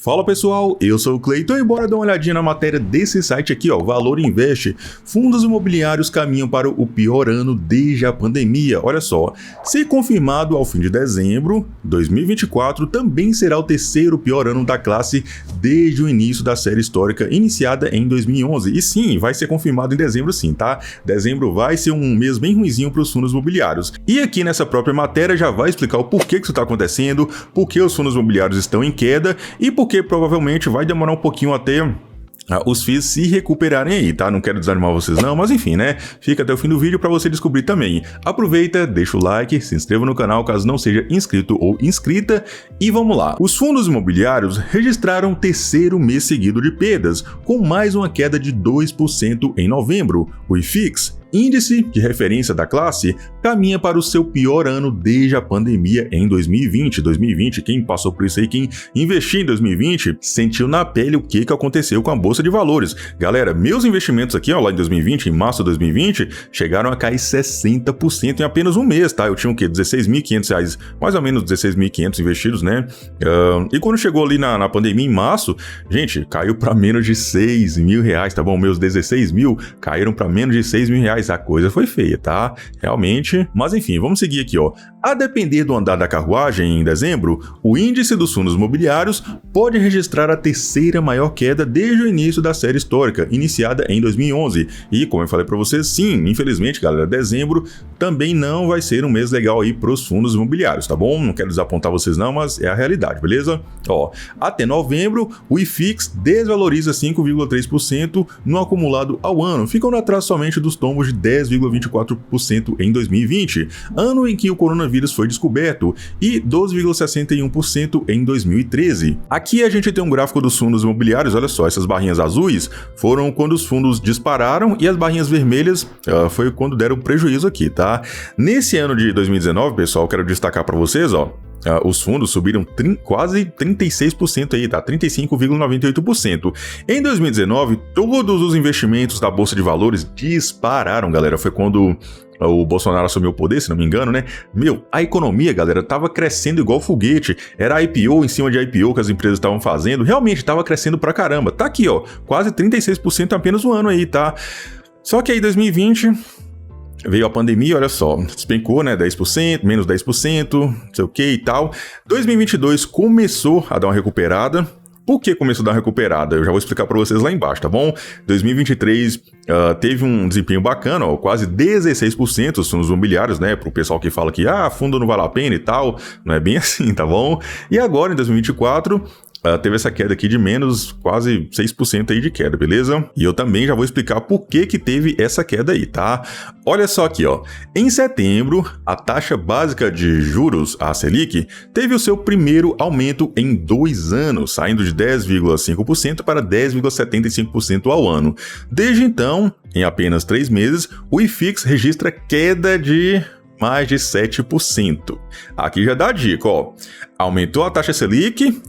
Fala pessoal, eu sou o Cleiton e bora dar uma olhadinha na matéria desse site aqui, ó, Valor Invest. Fundos imobiliários caminham para o pior ano desde a pandemia. Olha só, se confirmado ao fim de dezembro, 2024 também será o terceiro pior ano da classe desde o início da série histórica iniciada em 2011. E sim, vai ser confirmado em dezembro sim, tá? Dezembro vai ser um mês bem ruinzinho para os fundos imobiliários. E aqui nessa própria matéria já vai explicar o porquê que isso está acontecendo, por que os fundos imobiliários estão em queda e porque provavelmente vai demorar um pouquinho até os FIIs se recuperarem aí, tá? Não quero desanimar vocês não, mas enfim, né? Fica até o fim do vídeo para você descobrir também. Aproveita, deixa o like, se inscreva no canal caso não seja inscrito ou inscrita e vamos lá. Os fundos imobiliários registraram o terceiro mês seguido de perdas, com mais uma queda de 2% em novembro. O IFIX, índice de referência da classe, caminha para o seu pior ano desde a pandemia em 2020. 2020, quem passou por isso aí, quem investiu em 2020, sentiu na pele o que aconteceu com a Bolsa de Valores. Galera, meus investimentos aqui, ó, lá em 2020, em março de 2020, chegaram a cair 60% em apenas um mês, tá? Eu tinha o quê? R$16.500, mais ou menos 16.500 investidos, né? E quando chegou ali na pandemia, em março, gente, caiu para menos de R$6.000, tá bom? Meus 16 mil caíram para menos de R$6.000. A coisa foi feia, tá? Realmente. Mas enfim, vamos seguir aqui, ó. A depender do andar da carruagem em dezembro, o índice dos fundos imobiliários pode registrar a terceira maior queda desde o início da série histórica, iniciada em 2011. E como eu falei para vocês, sim, infelizmente, galera, dezembro também não vai ser um mês legal aí para os fundos imobiliários, tá bom? Não quero desapontar vocês não, mas é a realidade, beleza? Ó, até novembro, o IFIX desvaloriza 5,3% no acumulado ao ano, ficando atrás somente dos tombos de 10,24% em 2020, ano em que o coronavírus foi descoberto, e 12,61% em 2013. Aqui a gente tem um gráfico dos fundos imobiliários, olha só, essas barrinhas azuis foram quando os fundos dispararam e as barrinhas vermelhas foi quando deram prejuízo aqui, tá? Nesse ano de 2019, pessoal, quero destacar para vocês, ó, os fundos subiram quase 36% aí, tá? 35,98%. Em 2019, todos os investimentos da Bolsa de Valores dispararam, galera. Foi quando o Bolsonaro assumiu o poder, se não me engano, né? A economia, galera, tava crescendo igual foguete. Era IPO em cima de IPO que as empresas estavam fazendo. Realmente tava crescendo pra caramba. Tá aqui, ó, quase 36% apenas um ano aí, tá? Só que aí 2020... veio a pandemia, olha só, despencou, né, 10%, menos 10%, não sei o que e tal. 2022 começou a dar uma recuperada. Por que começou a dar uma recuperada? Eu já vou explicar para vocês lá embaixo, tá bom? 2023 teve um desempenho bacana, ó, quase 16% os fundos imobiliários, né? Para o pessoal que fala que fundo não vale a pena e tal, não é bem assim, tá bom? E agora, em 2024... teve essa queda aqui de menos quase 6% aí de queda, beleza? E eu também já vou explicar por que teve essa queda aí, tá? Olha só aqui, ó. Em setembro, a taxa básica de juros, a Selic, teve o seu primeiro aumento em 2 anos, saindo de 10,5% para 10,75% ao ano. Desde então, em apenas 3 meses, o IFIX registra queda de mais de 7%. Aqui já dá a dica, ó. Aumentou a taxa Selic,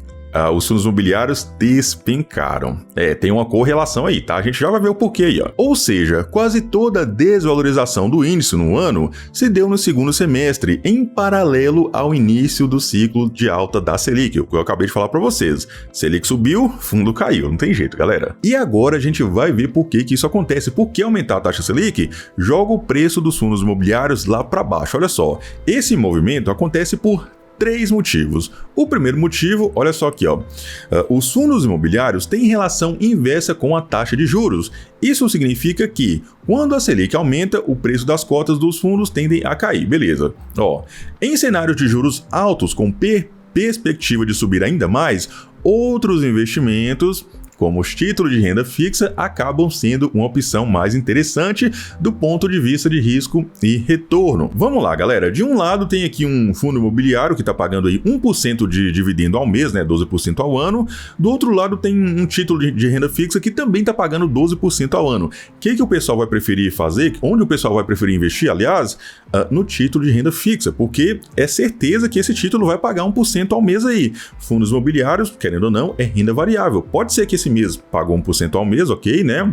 os fundos imobiliários despencaram. Tem uma correlação aí, tá? A gente já vai ver o porquê aí, ó. Ou seja, quase toda a desvalorização do índice no ano se deu no segundo semestre, em paralelo ao início do ciclo de alta da Selic, o que eu acabei de falar para vocês. Selic subiu, fundo caiu, não tem jeito, galera. E agora a gente vai ver por que isso acontece. Por que aumentar a taxa Selic joga o preço dos fundos imobiliários lá para baixo. Olha só, esse movimento acontece por 3 motivos. O primeiro motivo, olha só aqui, ó. Os fundos imobiliários têm relação inversa com a taxa de juros. Isso significa que, quando a Selic aumenta, o preço das cotas dos fundos tendem a cair, beleza? Ó, em cenários de juros altos com perspectiva de subir ainda mais, outros investimentos, como os títulos de renda fixa, acabam sendo uma opção mais interessante do ponto de vista de risco e retorno. Vamos lá, galera. De um lado tem aqui um fundo imobiliário que está pagando aí 1% de dividendo ao mês, né, 12% ao ano. Do outro lado tem um título de renda fixa que também está pagando 12% ao ano. O que o pessoal vai preferir fazer? Onde o pessoal vai preferir investir, aliás? No título de renda fixa, porque é certeza que esse título vai pagar 1% ao mês aí. Fundos imobiliários, querendo ou não, é renda variável. Pode ser que esse mês pagou 1% ao mês, ok, né?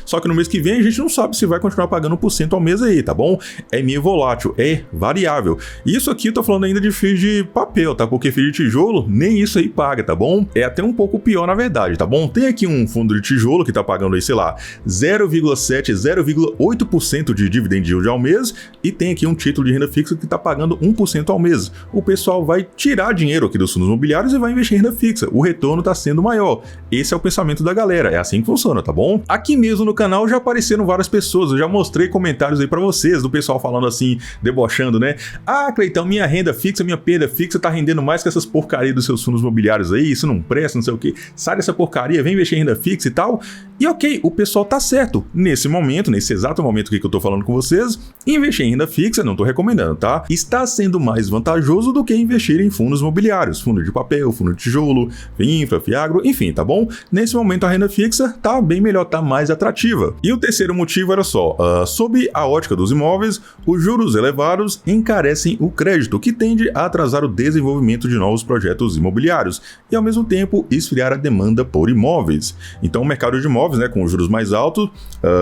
Só que no mês que vem a gente não sabe se vai continuar pagando 1% ao mês aí, tá bom? É meio volátil, é variável. Isso aqui eu tô falando ainda de FIIs de papel, tá? Porque FIIs de tijolo, nem isso aí paga, tá bom? É até um pouco pior na verdade, tá bom? Tem aqui um fundo de tijolo que tá pagando aí, sei lá, 0,7, 0,8% de dividend yield ao mês, e tem aqui um título de renda fixa que tá pagando 1% ao mês. O pessoal vai tirar dinheiro aqui dos fundos imobiliários e vai investir em renda fixa. O retorno tá sendo maior. Esse é o pensamento da galera, é assim que funciona, tá bom? Aqui mesmo no canal já apareceram várias pessoas, eu já mostrei comentários aí pra vocês, do pessoal falando assim, debochando, né? Ah, Cleitão, minha renda fixa, minha perda fixa tá rendendo mais que essas porcarias dos seus fundos imobiliários aí, isso não presta, não sei o que. Sai dessa porcaria, vem investir em renda fixa e tal. E ok, o pessoal tá certo. Nesse momento, nesse exato momento que eu tô falando com vocês, investir em renda fixa, não tô recomendando, tá? Está sendo mais vantajoso do que investir em fundos imobiliários, fundo de papel, fundo de tijolo, infra, fiagro, enfim, tá bom? Nesse momento a renda fixa tá bem melhor, tá mais atrativa. E o terceiro motivo era só, sob a ótica dos imóveis, os juros elevados encarecem o crédito, que tende a atrasar o desenvolvimento de novos projetos imobiliários e ao mesmo tempo esfriar a demanda por imóveis. Então o mercado de imóveis, né, com os juros mais altos,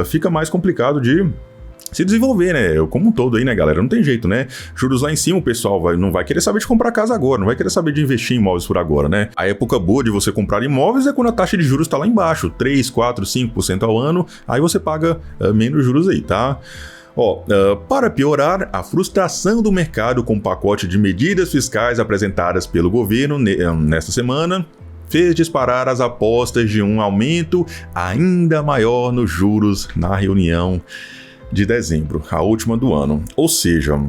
fica mais complicado de se desenvolver, né? Como um todo aí, né, galera? Não tem jeito, né? Juros lá em cima, o pessoal não vai querer saber de comprar casa agora, não vai querer saber de investir em imóveis por agora, né? A época boa de você comprar imóveis é quando a taxa de juros tá lá embaixo, 3, 4, 5% ao ano, aí você paga menos juros aí, tá? Para piorar, a frustração do mercado com o pacote de medidas fiscais apresentadas pelo governo nesta semana fez disparar as apostas de um aumento ainda maior nos juros na reunião de dezembro, a última do ano. Ou seja,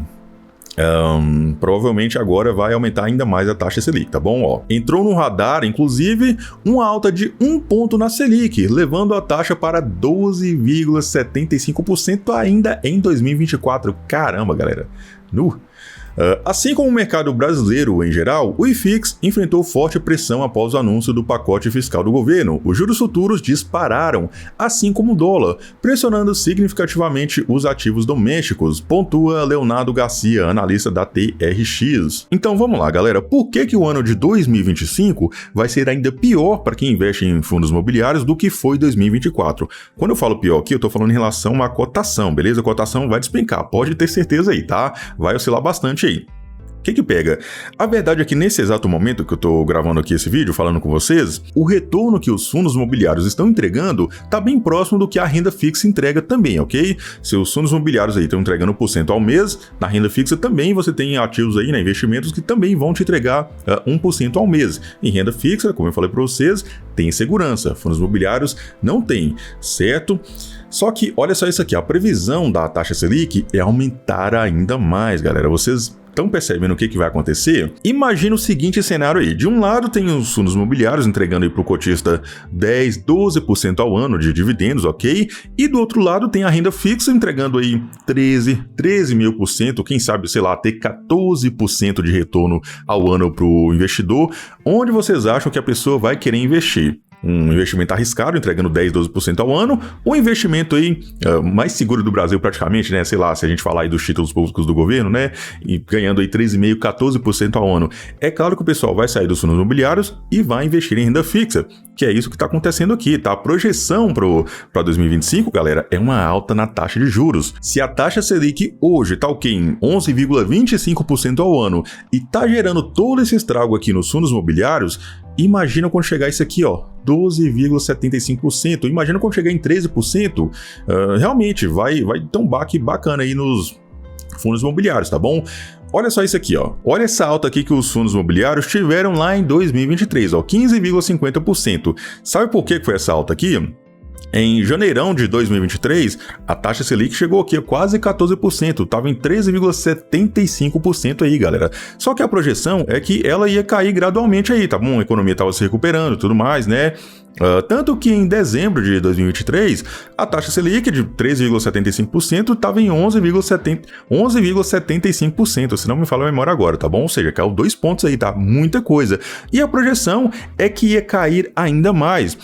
provavelmente agora vai aumentar ainda mais a taxa Selic, tá bom? Entrou no radar, inclusive, uma alta de 1 ponto na Selic, levando a taxa para 12,75% ainda em 2024. Caramba, galera! Assim como o mercado brasileiro em geral, o IFIX enfrentou forte pressão após o anúncio do pacote fiscal do governo. Os juros futuros dispararam, assim como o dólar, pressionando significativamente os ativos domésticos, pontua Leonardo Garcia, analista da TRX. Então vamos lá, galera, por que o ano de 2025 vai ser ainda pior para quem investe em fundos imobiliários do que foi 2024? Quando eu falo pior aqui, eu tô falando em relação à cotação, beleza? A cotação vai despencar, pode ter certeza aí, tá? Vai oscilar bastante aí. O que pega? A verdade é que nesse exato momento que eu tô gravando aqui esse vídeo, falando com vocês, o retorno que os fundos imobiliários estão entregando tá bem próximo do que a renda fixa entrega também, ok? Se os fundos imobiliários aí estão entregando 1% ao mês, na renda fixa também você tem ativos aí, né, investimentos que também vão te entregar 1% ao mês. Em renda fixa, como eu falei para vocês, tem segurança, fundos imobiliários não tem, certo? Só que olha só isso aqui, a previsão da taxa Selic é aumentar ainda mais, galera. Vocês estão percebendo o que vai acontecer? Imagina o seguinte cenário aí. De um lado tem os fundos imobiliários entregando aí para o cotista 10, 12% ao ano de dividendos, ok? E do outro lado tem a renda fixa entregando aí 13,5%, quem sabe, sei lá, até 14% de retorno ao ano para o investidor. Onde vocês acham que a pessoa vai querer investir? Um investimento arriscado, entregando 10, 12% ao ano, um investimento aí mais seguro do Brasil praticamente, né? Sei lá, se a gente falar aí dos títulos públicos do governo, né? E ganhando aí 13,5%, 14% ao ano. É claro que o pessoal vai sair dos fundos imobiliários e vai investir em renda fixa, que é isso que está acontecendo aqui, tá? A projeção para 2025, galera, é uma alta na taxa de juros. Se a taxa Selic hoje tá ok em 11,25% ao ano e tá gerando todo esse estrago aqui nos fundos imobiliários, imagina quando chegar isso aqui, 12,75%. Imagina quando chegar em 13%, realmente vai ter um baque bacana aí nos fundos imobiliários, tá bom? Olha só isso aqui, olha essa alta aqui que os fundos imobiliários tiveram lá em 2023, 15,50%. Sabe por que foi essa alta aqui? Em janeirão de 2023, a taxa Selic chegou aqui a quase 14%, estava em 13,75% aí, galera. Só que a projeção é que ela ia cair gradualmente aí, tá bom? A economia estava se recuperando e tudo mais, né? Tanto que em dezembro de 2023, a taxa Selic de 13,75% estava em 11,75%, se não me falha a memória agora, tá bom? Ou seja, caiu 2 pontos aí, tá? Muita coisa. E a projeção é que ia cair ainda mais.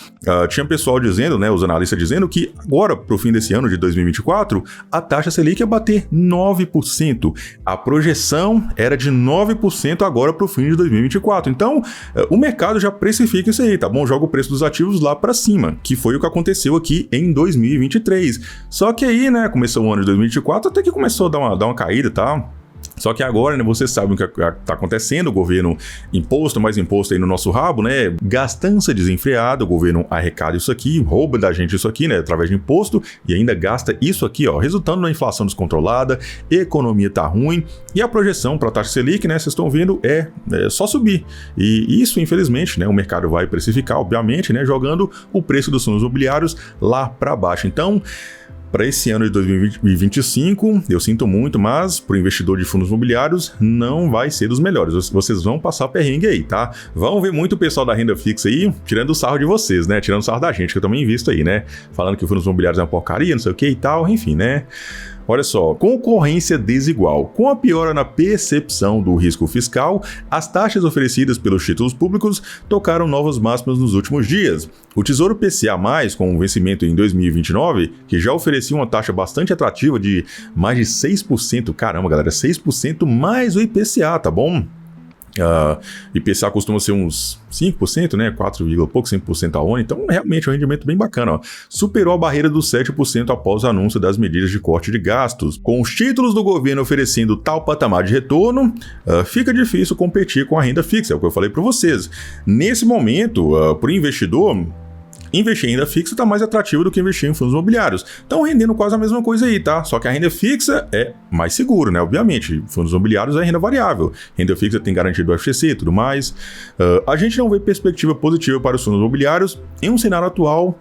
Tinha pessoal dizendo, né, os analistas dizendo que agora, pro fim desse ano de 2024, a taxa Selic ia bater 9%. A projeção era de 9% agora pro fim de 2024. Então, o mercado já precifica isso aí, tá bom? Joga o preço dos ativos ativos lá para cima, que foi o que aconteceu aqui em 2023. Só que aí, né, começou o ano de 2024, até que começou a dar uma caída, tá? Só que agora, né, vocês sabem o que está acontecendo, o governo imposto, mais imposto aí no nosso rabo, né, gastança desenfreada, o governo arrecada isso aqui, rouba da gente isso aqui, né, através de imposto, e ainda gasta isso aqui, ó, resultando na inflação descontrolada, economia tá ruim, e a projeção para a taxa Selic, né, vocês estão vendo, é só subir. E isso, infelizmente, né, o mercado vai precificar, obviamente, né, jogando o preço dos fundos imobiliários lá para baixo. Então, para esse ano de 2025, eu sinto muito, mas para o investidor de fundos imobiliários não vai ser dos melhores. Vocês vão passar perrengue aí, tá? Vão ver muito o pessoal da renda fixa aí tirando o sarro de vocês, né? Tirando o sarro da gente, que eu também invisto aí, né? Falando que fundos imobiliários é uma porcaria, não sei o que e tal, enfim, né? Olha só, concorrência desigual. Com a piora na percepção do risco fiscal, as taxas oferecidas pelos títulos públicos tocaram novas máximas nos últimos dias. O Tesouro PCA+, com o vencimento em 2029, que já oferecia uma taxa bastante atrativa de mais de 6%, caramba galera, 6% mais o IPCA, tá bom? IPCA costuma ser uns 5%, né? 4, pouco 5% ao ano, então realmente é um rendimento bem bacana. Ó. Superou a barreira dos 7% após o anúncio das medidas de corte de gastos. Com os títulos do governo oferecendo tal patamar de retorno, fica difícil competir com a renda fixa, é o que eu falei para vocês. Nesse momento, para o investidor, investir em renda fixa está mais atrativo do que investir em fundos imobiliários. Estão rendendo quase a mesma coisa aí, tá? Só que a renda fixa é mais seguro, né? Obviamente, fundos imobiliários é renda variável. Renda fixa tem garantido o FGC e tudo mais. A gente não vê perspectiva positiva para os fundos imobiliários. Em um cenário atual,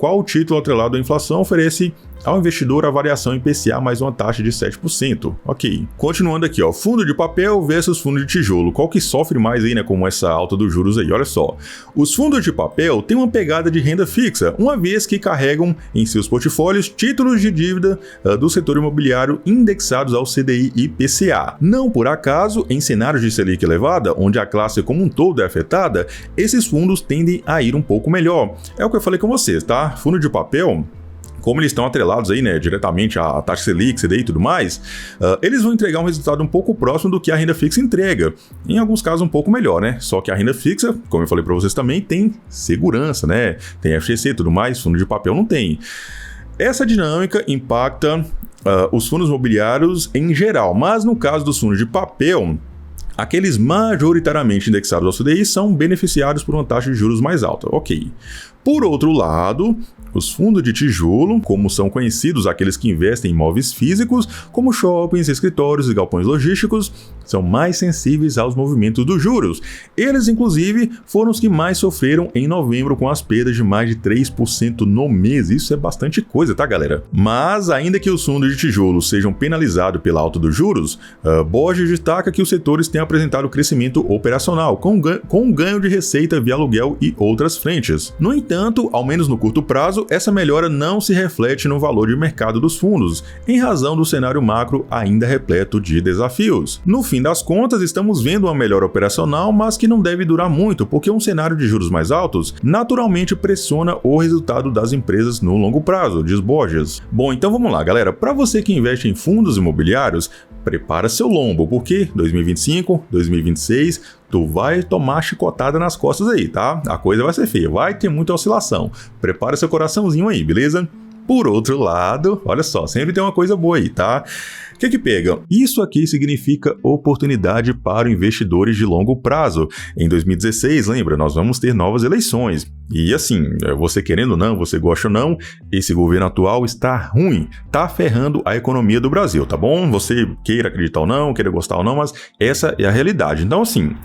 qual o título atrelado à inflação oferece ao investidor a variação IPCA mais uma taxa de 7%. Ok. Continuando aqui, ó, fundo de papel versus fundo de tijolo. Qual que sofre mais aí, né, como essa alta dos juros aí? Olha só. Os fundos de papel têm uma pegada de renda fixa, uma vez que carregam em seus portfólios títulos de dívida do setor imobiliário indexados ao CDI e IPCA. Não por acaso, em cenários de Selic elevada, onde a classe como um todo é afetada, esses fundos tendem a ir um pouco melhor. É o que eu falei com vocês, tá? Fundo de papel, como eles estão atrelados aí, né, diretamente à taxa Selic, CDI e tudo mais, eles vão entregar um resultado um pouco próximo do que a renda fixa entrega. Em alguns casos um pouco melhor, né? Só que a renda fixa, como eu falei para vocês também, tem segurança, né? Tem FGC e tudo mais, fundo de papel não tem. Essa dinâmica impacta os fundos imobiliários em geral, mas no caso dos fundos de papel, aqueles majoritariamente indexados ao CDI são beneficiados por uma taxa de juros mais alta. Ok. Por outro lado, os fundos de tijolo, como são conhecidos aqueles que investem em imóveis físicos, como shoppings, escritórios e galpões logísticos, são mais sensíveis aos movimentos dos juros. Eles, inclusive, foram os que mais sofreram em novembro, com as perdas de mais de 3% no mês. Isso é bastante coisa, tá, galera? Mas, ainda que os fundos de tijolo sejam penalizados pela alta dos juros, Borges destaca que os setores têm apresentado crescimento operacional, com ganho de receita via aluguel e outras frentes. No entanto, ao menos no curto prazo, essa melhora não se reflete no valor de mercado dos fundos, em razão do cenário macro ainda repleto de desafios. No fim das contas, estamos vendo uma melhora operacional, mas que não deve durar muito, porque um cenário de juros mais altos naturalmente pressiona o resultado das empresas no longo prazo, diz Borges. Bom, então vamos lá, galera. Para você que investe em fundos imobiliários, prepara seu lombo, porque 2025, 2026, tu vai tomar chicotada nas costas aí, tá? A coisa vai ser feia, vai ter muita oscilação. Prepara seu coraçãozinho aí, beleza? Por outro lado, olha só, sempre tem uma coisa boa aí, tá? O que pega? Isso aqui significa oportunidade para investidores de longo prazo. Em 2016, lembra, nós vamos ter novas eleições. E assim, você querendo ou não, você gosta ou não, esse governo atual está ruim, está ferrando a economia do Brasil, tá bom? Você queira acreditar ou não, queira gostar ou não, mas essa é a realidade. Então assim,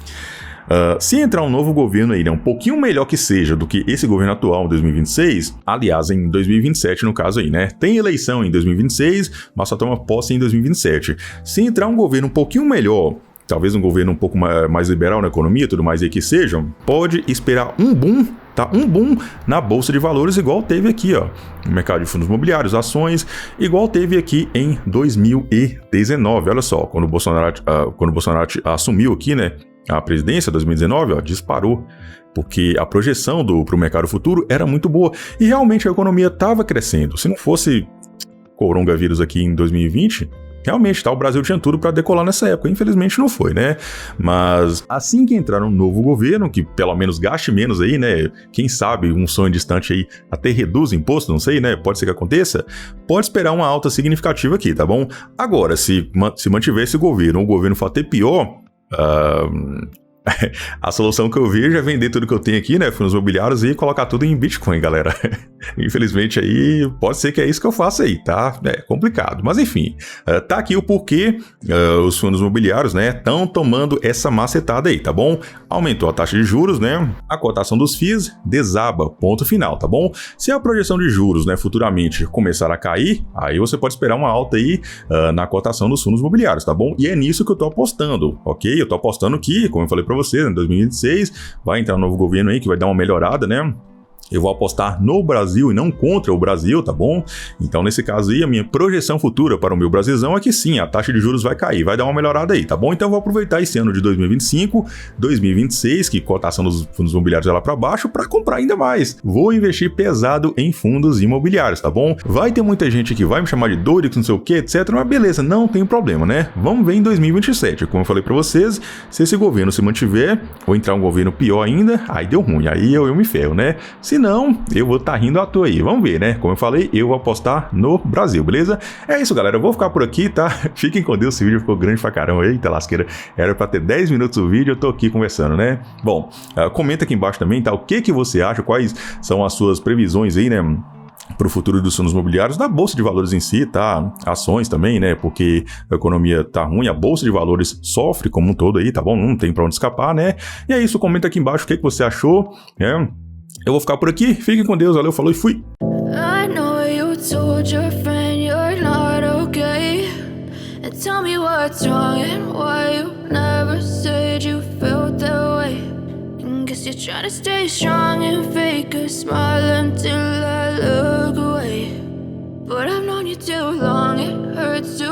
se entrar um novo governo aí, né, um pouquinho melhor que seja do que esse governo atual em 2026, aliás, em 2027 no caso aí, né? Tem eleição em 2026, mas só toma posse em 2027. Se entrar um governo um pouquinho melhor, talvez um governo um pouco mais liberal na economia, tudo mais aí que seja, pode esperar um boom, tá? Um boom na Bolsa de Valores, igual teve aqui, ó, no mercado de fundos imobiliários, ações, igual teve aqui em 2019. Olha só, quando o Bolsonaro assumiu aqui, né, a presidência em 2019, ó, disparou, porque a projeção para o mercado futuro era muito boa e realmente a economia estava crescendo. Se não fosse coronavírus aqui em 2020, realmente, tá, o Brasil tinha tudo para decolar nessa época, infelizmente não foi, né? Mas assim que entrar um novo governo, que pelo menos gaste menos aí, né? Quem sabe um sonho distante aí até reduz imposto, não sei, né? Pode ser que aconteça. Pode esperar uma alta significativa aqui, tá bom? Agora, se mantiver esse governo, o governo for até pior, a solução que eu vejo é vender tudo que eu tenho aqui, né, fundos imobiliários, e colocar tudo em Bitcoin, galera. Infelizmente aí, pode ser que é isso que eu faça aí, tá? É complicado, mas enfim, tá aqui o porquê os fundos imobiliários, né, estão tomando essa macetada aí, tá bom? Aumentou a taxa de juros, né, a cotação dos FIIs desaba, ponto final, tá bom? Se a projeção de juros, né, futuramente começar a cair, aí você pode esperar uma alta aí na cotação dos fundos imobiliários, tá bom? E é nisso que eu tô apostando, ok? Eu tô apostando que, como eu falei para você, em 2026 vai entrar um novo governo aí que vai dar uma melhorada, né? Eu vou apostar no Brasil e não contra o Brasil, tá bom? Então, nesse caso aí, a minha projeção futura para o meu Brasilzão é que sim, a taxa de juros vai cair, vai dar uma melhorada aí, tá bom? Então, eu vou aproveitar esse ano de 2025, 2026, que cotação dos fundos imobiliários é lá para baixo, para comprar ainda mais. Vou investir pesado em fundos imobiliários, tá bom? Vai ter muita gente que vai me chamar de doido, que não sei o que, etc. Mas beleza, não tem problema, né? Vamos ver em 2027. Como eu falei para vocês, se esse governo se mantiver, ou entrar um governo pior ainda, aí deu ruim, aí eu me ferro, né? Se não, eu vou estar rindo à toa aí. Vamos ver, né? Como eu falei, eu vou apostar no Brasil, beleza? É isso, galera. Eu vou ficar por aqui, tá? Fiquem com Deus. Esse vídeo ficou grande pra caramba. Eita lasqueira. Era pra ter 10 minutos o vídeo, eu tô aqui conversando, né? Bom, comenta aqui embaixo também, tá? O que você acha? Quais são as suas previsões aí, né? Para o futuro dos fundos imobiliários, da Bolsa de Valores em si, tá? Ações também, né? Porque a economia tá ruim, a Bolsa de Valores sofre como um todo aí, tá bom? Não tem pra onde escapar, né? E é isso, comenta aqui embaixo o que você achou, né? Eu vou ficar por aqui, fiquem com Deus, valeu, falou e fui! I know you told your friend you're not okay, and tell me what's wrong and why you never said you felt that way. And guess you're trying to stay strong and fake a smile until I look away. But I've known you too long, it hurts to